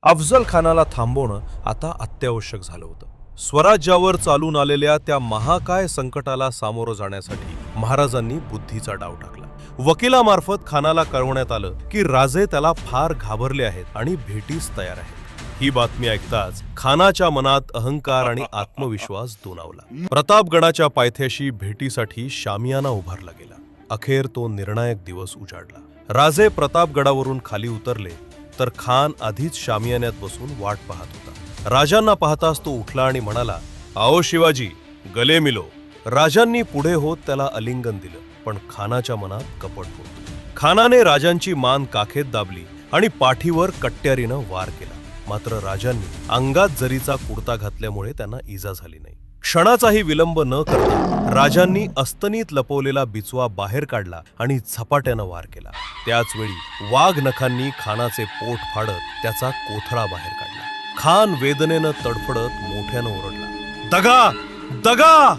अफजल खानाला थांबवणं आता अत्यावश्यक झालं होतं. स्वराज्यावर चालून आलेल्या त्या महाकाय संकटाला सामोरं जाण्यासाठी महाराजांनी बुद्धीचा डाव टाकला. वकिलामार्फत खानाला कळवण्यात आलं की राजे त्याला फार घाबरले आहेत आणि भेटीस तयार आहेत. ही बातमी ऐकताच खानाच्या मनात अहंकार आणि आत्मविश्वास दोनावला. प्रतापगडाच्या पायथ्याशी भेटीसाठी शामियाना उभारला गेला. अखेर तो निर्णायक दिवस उजाडला. राजे प्रतापगडावरून खाली उतरले तर खान आधीच शामियान्यात बसून वाट पाहत होता. राजांना पाहताच तो उठला आणि म्हणाला, आओ शिवाजी, गले मिलो. राजांनी पुढे होत त्याला आलिंगन दिलं, पण खानाच्या मनात कपट होतं. खानाने राजांची मान काखेत दाबली आणि पाठीवर कट्यारीनं वार केला. मात्र राजांनी अंगात जरीचा कुर्ता घातल्यामुळे त्यांना इजा झाली नाही. क्षणाचाही विलंब न करता राजांनी अस्तनीत लपवलेला बिचवा बाहेर काढला आणि झपाट्यानं वार केला. त्याच वेळी वाघ नखांनी खानाचे पोट फाडत त्याचा कोथळा बाहेर काढला. खान वेदनेनं तडफडत मोठ्यानं ओरडला, दगा, दगा.